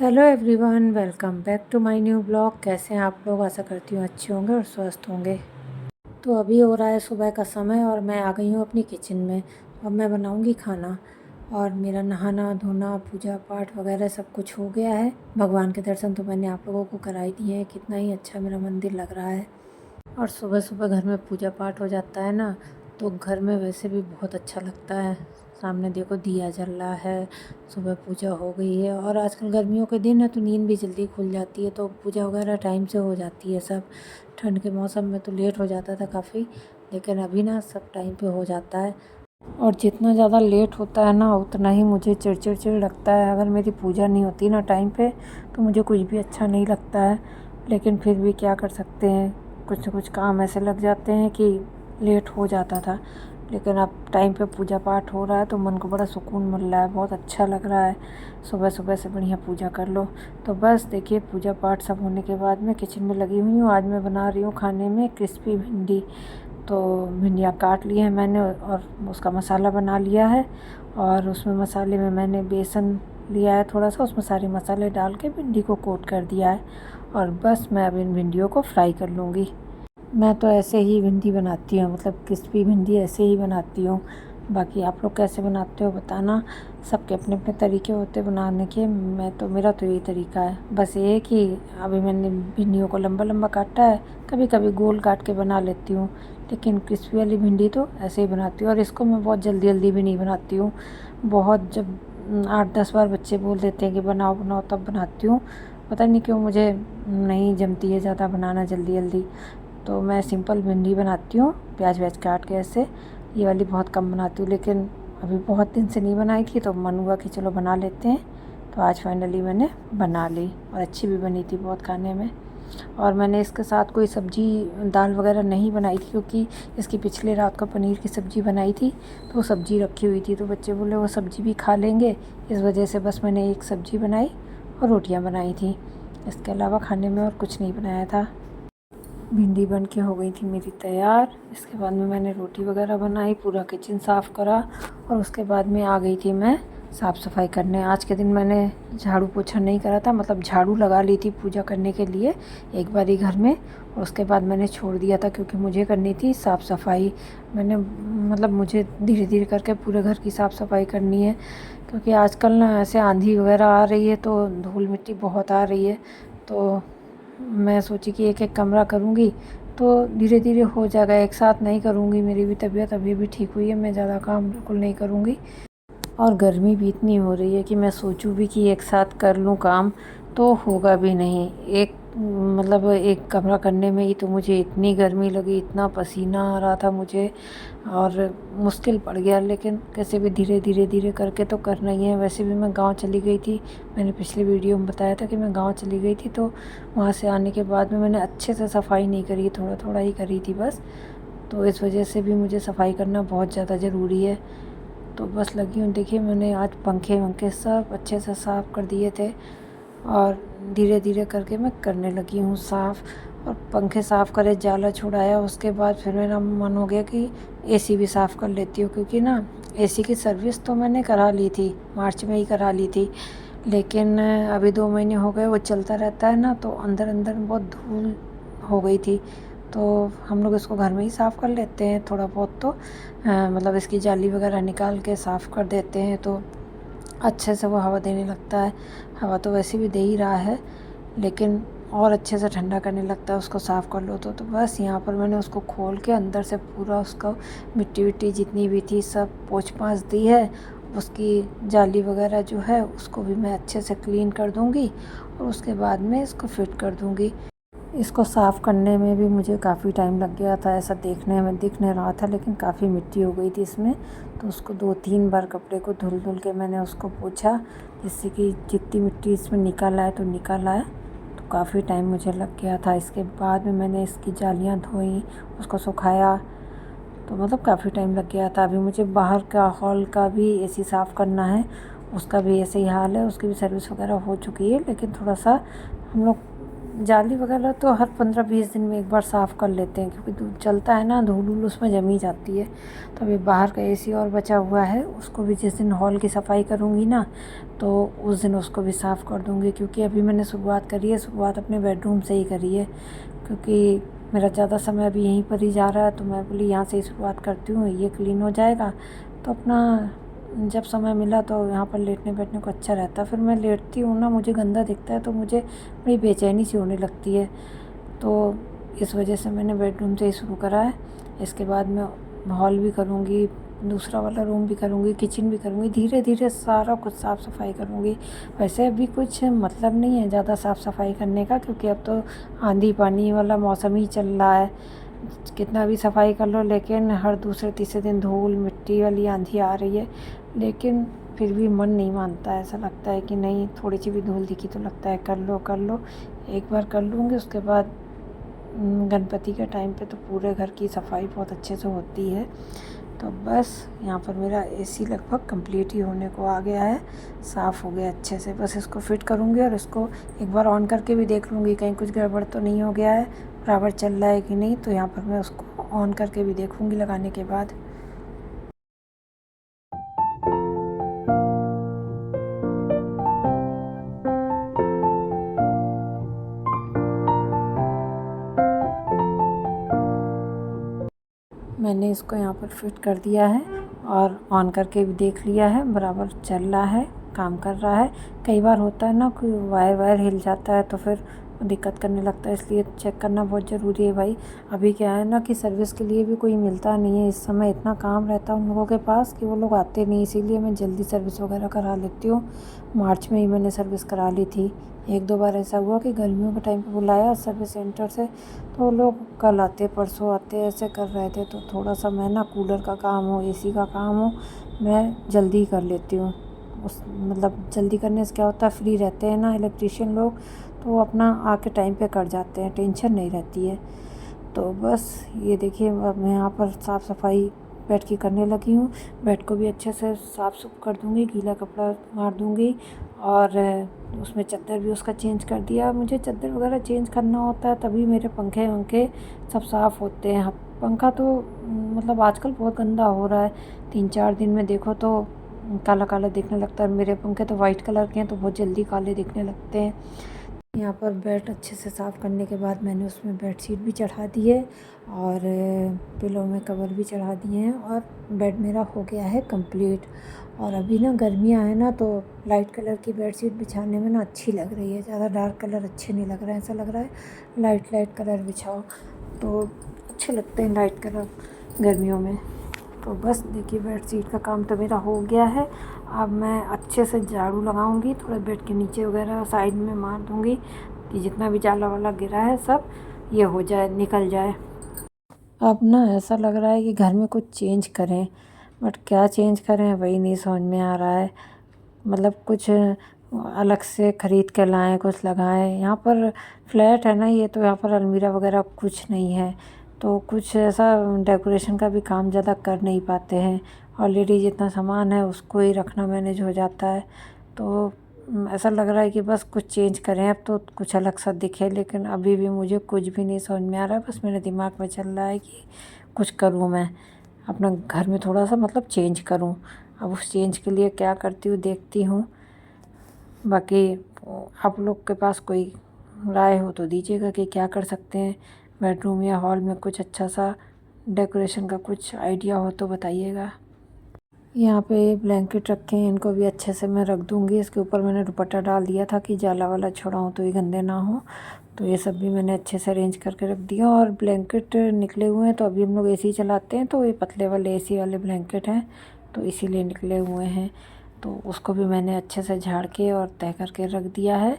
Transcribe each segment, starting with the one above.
Hello everyone, welcome back to my new blog. कैसे हैं आप लोग? आशा करती हूँ अच्छे होंगे और स्वस्थ होंगे। तो अभी हो रहा है सुबह का समय और मैं आ गई हूँ अपनी किचन में। अब मैं बनाऊँगी खाना और मेरा नहाना धोना पूजा पाठ वगैरह सब कुछ हो गया है। भगवान के दर्शन तो मैंने आप लोगों को करा ही दिए हैं। कितना ही अच्छा मेरा मंदिर लग रहा है और सुबह सुबह घर में पूजा पाठ हो जाता है ना, तो घर में वैसे भी बहुत अच्छा लगता है। सामने देखो दिया जल रहा है, सुबह पूजा हो गई है। और आजकल गर्मियों के दिन है तो नींद भी जल्दी खुल जाती है, तो पूजा वगैरह टाइम से हो जाती है सब। ठंड के मौसम में तो लेट हो जाता था काफ़ी, लेकिन अभी ना सब टाइम पे हो जाता है। और जितना ज़्यादा लेट होता है ना, उतना ही मुझे चिड़ लगता है। अगर मेरी पूजा नहीं होती ना टाइम पे, तो मुझे कुछ भी अच्छा नहीं लगता है। लेकिन फिर भी क्या कर सकते हैं, कुछ न कुछ काम ऐसे लग जाते हैं कि लेट हो जाता था। लेकिन अब टाइम पे पूजा पाठ हो रहा है तो मन को बड़ा सुकून मिल रहा है, बहुत अच्छा लग रहा है। सुबह सुबह से बढ़िया पूजा कर लो। तो बस देखिए, पूजा पाठ सब होने के बाद मैं किचन में लगी हुई हूँ। आज मैं बना रही हूँ खाने में क्रिस्पी भिंडी। तो भिंडियाँ काट ली हैं मैंने और उसका मसाला बना लिया है। और उसमें मसाले में मैंने बेसन लिया है थोड़ा सा, उसमें सारे मसाले डाल के भिंडी को कोट कर दिया है। और बस मैं अब इन भिंडियों को फ्राई कर लूँगी। मैं तो ऐसे ही भिंडी बनाती हूँ, मतलब क्रिस्पी भिंडी ऐसे ही बनाती हूँ। बाकी आप लोग कैसे बनाते हो बताना। सबके अपने अपने तरीके होते बनाने के। मेरा तो यही तरीका है। बस ये है कि अभी मैंने भिंडियों को लंबा लंबा काटा है, कभी कभी गोल काट के बना लेती हूँ। लेकिन क्रिस्पी वाली भिंडी तो ऐसे ही बनाती हूँ। और इसको मैं बहुत जल्दी जल्दी भी नहीं बनाती हूँ। बहुत जब 8-10 बार बच्चे बोल देते हैं कि बनाओ बनाओ तब बनाती हूँ। पता नहीं क्यों मुझे नहीं जमती है ज़्यादा बनाना जल्दी जल्दी। तो मैं सिंपल भिंडी बनाती हूँ, प्याज व्याज काट के ऐसे। ये वाली बहुत कम बनाती हूँ, लेकिन अभी बहुत दिन से नहीं बनाई थी तो मन हुआ कि चलो बना लेते हैं। तो आज फाइनली मैंने बना ली और अच्छी भी बनी थी बहुत खाने में। और मैंने इसके साथ कोई सब्ज़ी दाल वगैरह नहीं बनाई थी, क्योंकि इसकी पिछले रात को पनीर की सब्ज़ी बनाई थी तो वो सब्ज़ी रखी हुई थी। तो बच्चे बोले वो सब्ज़ी भी खा लेंगे, इस वजह से बस मैंने एक सब्ज़ी बनाई और रोटियाँ बनाई थी। इसके अलावा खाने में और कुछ नहीं बनाया था। भिंडी बन के हो गई थी मेरी तैयार। इसके बाद में मैंने रोटी वगैरह बनाई, पूरा किचन साफ़ करा और उसके बाद में आ गई थी मैं साफ़ सफाई करने। आज के दिन मैंने झाड़ू पोछा नहीं करा था, मतलब झाड़ू लगा ली थी पूजा करने के लिए एक बारी घर में, और उसके बाद मैंने छोड़ दिया था क्योंकि मुझे करनी थी साफ़ सफाई। मुझे धीरे धीरे करके पूरे घर की साफ़ सफाई करनी है, क्योंकि आजकल ना ऐसे आंधी वगैरह आ रही है तो धूल मिट्टी बहुत आ रही है। तो मैं सोची कि एक एक कमरा करूँगी तो धीरे धीरे हो जाएगा, एक साथ नहीं करूँगी। मेरी भी तबीयत अभी भी ठीक हुई है, मैं ज़्यादा काम बिल्कुल नहीं करूँगी। और गर्मी भी इतनी हो रही है कि मैं सोचूँ भी कि एक साथ कर लूँ काम तो होगा भी नहीं। एक कमरा करने में ही तो मुझे इतनी गर्मी लगी, इतना पसीना आ रहा था मुझे और मुश्किल पड़ गया। लेकिन कैसे भी धीरे धीरे करके तो करना ही है। वैसे भी मैं गांव चली गई थी, मैंने पिछले वीडियो में बताया था कि मैं गांव चली गई थी। तो वहाँ से आने के बाद में मैंने अच्छे से सफाई नहीं करी, थोड़ा थोड़ा ही करी थी बस। तो इस वजह से भी मुझे सफाई करना बहुत ज़्यादा ज़रूरी है। तो बस लगी हूँ। देखिए, मैंने आज पंखे वंखे सब अच्छे से साफ़ कर दिए थे और धीरे धीरे करके मैं करने लगी हूँ साफ़। और पंखे साफ़ करे, जाला छुड़ाया, उसके बाद फिर मेरा मन हो गया कि एसी भी साफ़ कर लेती हूँ, क्योंकि ना एसी की सर्विस तो मैंने करा ली थी, मार्च में ही करा ली थी। लेकिन अभी 2 महीने हो गए वो चलता रहता है ना, तो अंदर अंदर बहुत धूल हो गई थी। तो हम लोग इसको घर में ही साफ़ कर लेते हैं थोड़ा बहुत। तो इसकी जाली वगैरह निकाल के साफ़ कर देते हैं तो अच्छे से वो हवा देने लगता है। हवा तो वैसे भी दे ही रहा है, लेकिन और अच्छे से ठंडा करने लगता है उसको साफ़ कर लो तो बस यहाँ पर मैंने उसको खोल के अंदर से पूरा उसका मिट्टी विट्टी जितनी भी थी सब पोंछ पाछ दी है। उसकी जाली वगैरह जो है उसको भी मैं अच्छे से क्लीन कर दूँगी और उसके बाद में इसको फिट कर दूँगी। इसको साफ़ करने में भी मुझे काफ़ी टाइम लग गया था, ऐसा देखने में दिख नहीं रहा था, लेकिन काफ़ी मिट्टी हो गई थी इसमें। तो उसको 2-3 बार कपड़े को धुल धुल के मैंने उसको पोंछा, जिससे कि जितनी मिट्टी इसमें निकल आए तो निकल आए। तो काफ़ी टाइम मुझे लग गया था। इसके बाद में मैंने इसकी जालियाँ धोई, उसको सुखाया, तो काफ़ी टाइम लग गया था। अभी मुझे बाहर का हॉल का भी एसी साफ़ करना है, उसका भी ऐसे ही हाल है। उसकी भी सर्विस वगैरह हो चुकी है, लेकिन थोड़ा सा हम लोग जाली वगैरह तो हर 15-20 दिन में एक बार साफ़ कर लेते हैं, क्योंकि दूध चलता है ना, धूल वूल उसमें जमी जाती है। तो अभी बाहर का एसी और बचा हुआ है, उसको भी जिस दिन हॉल की सफाई करूँगी ना, तो उस दिन उसको भी साफ़ कर दूँगी। क्योंकि अभी मैंने शुरुआत करी है, शुरुआत अपने बेडरूम से ही करी है, क्योंकि मेरा ज़्यादा समय अभी यहीं पर ही जा रहा है। तो मैं बोली यहाँ से ही शुरुआत करती हूँ, ये क्लीन हो जाएगा तो अपना जब समय मिला तो यहाँ पर लेटने बैठने को अच्छा रहता है। फिर मैं लेटती हूँ ना, मुझे गंदा दिखता है तो मुझे बड़ी बेचैनी सी होने लगती है। तो इस वजह से मैंने बेडरूम से ही शुरू करा है। इसके बाद मैं हॉल भी करूँगी, दूसरा वाला रूम भी करूँगी, किचन भी करूँगी, धीरे धीरे सारा कुछ साफ़ सफाई करूँगी। वैसे अभी कुछ मतलब नहीं है ज़्यादा साफ़ सफाई करने का, क्योंकि अब तो आंधी पानी वाला मौसम ही चल रहा है। कितना भी सफाई कर लो, लेकिन हर दूसरे तीसरे दिन धूल मिट्टी वाली आंधी आ रही है। लेकिन फिर भी मन नहीं मानता है, ऐसा लगता है कि नहीं, थोड़ी सी भी धूल दिखी तो लगता है कर लो कर लो। एक बार कर लूँगी, उसके बाद गणपति के टाइम पे तो पूरे घर की सफाई बहुत अच्छे से होती है। तो बस यहाँ पर मेरा एसी लगभग कंप्लीट ही होने को आ गया है, साफ़ हो गया अच्छे से। बस इसको फिट करूँगी और इसको एक बार ऑन करके भी देख लूँगी कहीं कुछ गड़बड़ तो नहीं हो गया है, बराबर चल रहा है कि नहीं। तो यहाँ पर मैं उसको ऑन करके भी देखूँगी लगाने के बाद। मैंने इसको यहाँ पर फिट कर दिया है और ऑन करके भी देख लिया है, बराबर चल रहा है, काम कर रहा है। कई बार होता है ना, कोई वायर वायर हिल जाता है तो फिर दिक्कत करने लगता है, इसलिए चेक करना बहुत ज़रूरी है भाई। अभी क्या है ना कि सर्विस के लिए भी कोई मिलता नहीं है, इस समय इतना काम रहता है उन लोगों के पास कि वो लोग आते नहीं, इसीलिए मैं जल्दी सर्विस वगैरह करा लेती हूँ। मार्च में ही मैंने सर्विस करा ली थी। एक दो बार ऐसा हुआ कि गर्मियों के टाइम पे बुलाया सर्विस सेंटर से, तो लोग कल आते परसों आते ऐसे कर रहे थे। तो थोड़ा सा मैं ना, कूलर का काम हो एसी का काम हो, मैं जल्दी कर लेती हूँ। उस मतलब जल्दी करने से क्या होता है, फ्री रहते हैं ना इलेक्ट्रीशियन लोग, तो वो अपना आके टाइम पे कर जाते हैं, टेंशन नहीं रहती है। तो बस ये देखिए, अब मैं यहाँ पर साफ़ सफाई बेड की करने लगी हूँ। बेड को भी अच्छे से साफ़ सुफ कर दूँगी, गीला कपड़ा मार दूँगी और उसमें चद्दर भी उसका चेंज कर दिया। मुझे चद्दर वगैरह चेंज करना होता है तभी मेरे पंखे वंखे सब साफ़ होते हैं। पंखा तो मतलब आजकल बहुत गंदा हो रहा है, 3-4 दिन में देखो तो काला काला दिखने लगता है। मेरे पंखे तो वाइट कलर के हैं तो बहुत जल्दी काले दिखने लगते हैं। यहाँ पर बेड अच्छे से साफ़ करने के बाद मैंने उसमें बेडशीट भी चढ़ा दी है और पिलो में कवर भी चढ़ा दिए हैं और बेड मेरा हो गया है कंप्लीट। और अभी ना गर्मियाँ हैं ना, तो लाइट कलर की बेडशीट बिछाने में ना अच्छी लग रही है, ज़्यादा डार्क कलर अच्छे नहीं लग रहे हैं। ऐसा लग रहा है लाइट लाइट कलर बिछाओ तो अच्छे लगते हैं लाइट कलर गर्मियों में। तो बस देखिए, बेडशीट का काम तो मेरा हो गया है। अब मैं अच्छे से झाड़ू लगाऊंगी, थोड़ा बेड के नीचे वगैरह साइड में मार दूंगी कि जितना भी जाला वाला गिरा है सब ये हो जाए, निकल जाए। अब ना ऐसा लग रहा है कि घर में कुछ चेंज करें, बट क्या चेंज करें वही नहीं समझ में आ रहा है। मतलब कुछ अलग से ख़रीद के लाएँ, कुछ लगाएँ। यहाँ पर फ्लैट है ना ये, तो यहाँ पर अलमीरा वगैरह कुछ नहीं है, तो कुछ ऐसा डेकोरेशन का भी काम ज़्यादा कर नहीं पाते हैं। ऑलरेडी जितना सामान है उसको ही रखना मैनेज हो जाता है। तो ऐसा लग रहा है कि बस कुछ चेंज करें अब, तो कुछ अलग सा दिखे। लेकिन अभी भी मुझे कुछ भी नहीं समझ में आ रहा है, बस मेरे दिमाग में चल रहा है कि कुछ करूँ मैं अपना घर में, थोड़ा सा मतलब चेंज करूँ। अब उस चेंज के लिए क्या करती हूँ देखती हूँ। बाकी आप लोग के पास कोई राय हो तो दीजिएगा कि क्या कर सकते हैं बेडरूम या हॉल में, कुछ अच्छा सा डेकोरेशन का कुछ आइडिया हो तो बताइएगा। यहाँ पे ब्लैंकेट रखे हैं, इनको भी अच्छे से मैं रख दूँगी। इसके ऊपर मैंने दुपट्टा डाल दिया था कि जाला वाला छोड़ाऊँ तो ये गंदे ना हो। तो ये सब भी मैंने अच्छे से अरेंज करके रख दिया। और ब्लैंकेट निकले हुए हैं, तो अभी हम लोग एसी चलाते हैं तो ये पतले वाले एसी वाले ब्लैंकेट हैं, तो इसीलिए निकले हुए हैं। तो उसको भी मैंने अच्छे से झाड़ के और तह करके रख दिया है।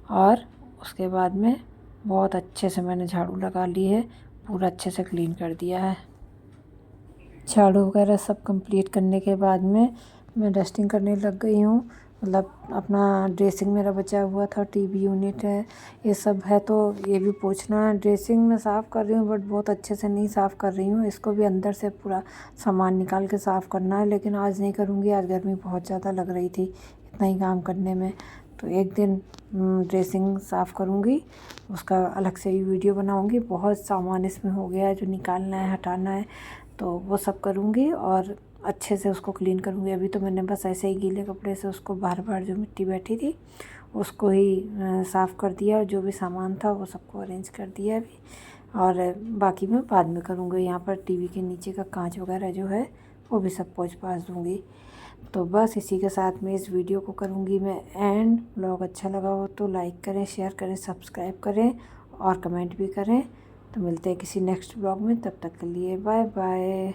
और उसके बाद में बहुत अच्छे से मैंने झाड़ू लगा ली है, पूरा अच्छे से क्लीन कर दिया है। झाड़ू वगैरह सब कंप्लीट करने के बाद में मैं डस्टिंग करने लग गई हूँ। मतलब अपना ड्रेसिंग मेरा बचा हुआ था, टीवी यूनिट है, ये सब है, तो ये भी पोंछना है। ड्रेसिंग में साफ़ कर रही हूँ बट बहुत अच्छे से नहीं साफ़ कर रही हूँ, इसको भी अंदर से पूरा सामान निकाल के साफ़ करना है। लेकिन आज नहीं करूँगी, आज गर्मी बहुत ज़्यादा लग रही थी इतना ही काम करने में। तो एक दिन ड्रेसिंग साफ़ करूँगी, उसका अलग से भी वीडियो बनाऊंगी। बहुत सामान इसमें हो गया है जो निकालना है, हटाना है, तो वो सब करूंगी और अच्छे से उसको क्लीन करूंगी। अभी तो मैंने बस ऐसे ही गीले कपड़े से उसको बार बार जो मिट्टी बैठी थी उसको ही साफ़ कर दिया और जो भी सामान था वो सबको अरेंज कर दिया अभी। और बाकी मैं बाद में करूँगी। यहाँ पर टीवी के नीचे का कांच वगैरह जो है वो भी सब पोंछ पाछ दूँगी। तो बस इसी के साथ में इस वीडियो को करूँगी मैं एंड। ब्लॉग अच्छा लगा हो तो लाइक करें, शेयर करें, सब्सक्राइब करें और कमेंट भी करें। तो मिलते हैं किसी नेक्स्ट ब्लॉग में, तब तक के लिए बाय बाय।